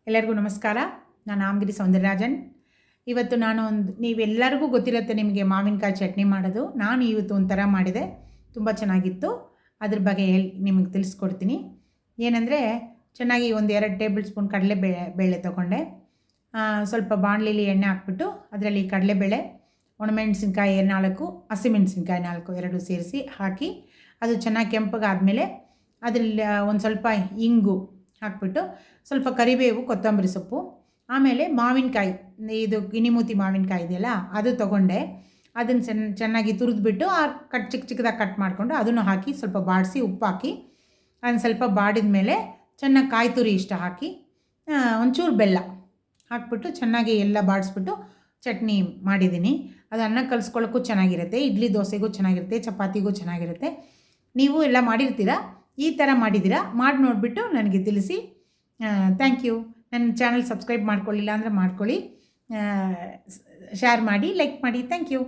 ಎಲ್ಲರಿಗೂ ನಮಸ್ಕಾರ. ನಾನು ಆಮಗಿರಿ ಸೌಂದರರಾಜನ್. ಇವತ್ತು ನೀವೆಲ್ಲರಿಗೂ ಗೊತ್ತಿರುತ್ತೆ ನಿಮಗೆ ಮಾವಿನಕಾಯಿ ಚಟ್ನಿ ಮಾಡೋದು. ನಾನು ಇವತ್ತು ಒಂಥರ ಮಾಡಿದೆ, ತುಂಬ ಚೆನ್ನಾಗಿತ್ತು. ಅದ್ರ ಬಗ್ಗೆ ನಿಮಗೆ ತಿಳಿಸ್ಕೊಡ್ತೀನಿ. ಏನಂದರೆ, ಚೆನ್ನಾಗಿ ಒಂದು 2 ಟೇಬಲ್ ಸ್ಪೂನ್ ಬೇಳೆ ತೊಗೊಂಡೆ. ಸ್ವಲ್ಪ ಬಾಣಲಿಲಿ ಎಣ್ಣೆ ಹಾಕ್ಬಿಟ್ಟು ಅದರಲ್ಲಿ ಕಡಲೆಬೇಳೆ, ಒಣಮೆಣಸಿನ್ಕಾಯಿ 4, ಹಸಿಮೆಣಸಿನ್ಕಾಯಿ 4 ಎರಡು ಸೇರಿಸಿ ಹಾಕಿ ಅದು ಚೆನ್ನಾಗಿ ಕೆಂಪಗಾದಮೇಲೆ ಅದರಲ್ಲಿ ಒಂದು ಸ್ವಲ್ಪ ಇಂಗು ಹಾಕ್ಬಿಟ್ಟು ಸ್ವಲ್ಪ ಕರಿಬೇವು, ಕೊತ್ತಂಬರಿ ಸೊಪ್ಪು, ಆಮೇಲೆ ಮಾವಿನಕಾಯಿ, ಇದು ಗಿನಿಮೂತಿ ಮಾವಿನಕಾಯಿ ಇದೆಯಲ್ಲ ಅದು ತೊಗೊಂಡೆ. ಅದನ್ನು ಚೆನ್ನಾಗಿ ತುರಿದ್ಬಿಟ್ಟು ಚಿಕ್ಕದಾಗಿ ಕಟ್ ಮಾಡಿಕೊಂಡು ಅದನ್ನು ಹಾಕಿ ಸ್ವಲ್ಪ ಬಾಡಿಸಿ ಉಪ್ಪು ಹಾಕಿ ಅದನ್ನು ಸ್ವಲ್ಪ ಬಾಡಿದ ಮೇಲೆ ಚೆನ್ನಾಗಿ ಕಾಯಿ ತುರಿ ಇಷ್ಟ ಹಾಕಿ ಒಂಚೂರು ಬೆಲ್ಲ ಹಾಕ್ಬಿಟ್ಟು ಚೆನ್ನಾಗಿ ಎಲ್ಲ ಬಾಡಿಸ್ಬಿಟ್ಟು ಚಟ್ನಿ ಮಾಡಿದ್ದೀನಿ. ಅದು ಅನ್ನ ಕಲಿಸ್ಕೊಳ್ಳೋಕ್ಕೂ ಚೆನ್ನಾಗಿರುತ್ತೆ, ಇಡ್ಲಿ ದೋಸೆಗೂ ಚೆನ್ನಾಗಿರುತ್ತೆ, ಚಪಾತಿಗೂ ಚೆನ್ನಾಗಿರುತ್ತೆ. ನೀವು ಎಲ್ಲ ಮಾಡಿರ್ತೀರಾ, ಈ ಥರ ಮಾಡಿದ್ದೀರಾ, ಮಾಡಿ ನೋಡಿಬಿಟ್ಟು ನನಗೆ ತಿಳಿಸಿ. Thank you. ನನ್ನ ಚಾನಲ್ ಸಬ್ಸ್ಕ್ರೈಬ್ ಮಾಡ್ಕೊಳ್ಳಿಲ್ಲ ಅಂದರೆ ಮಾಡ್ಕೊಳ್ಳಿ, ಶೇರ್ ಮಾಡಿ, ಲೈಕ್ ಮಾಡಿ. Thank you.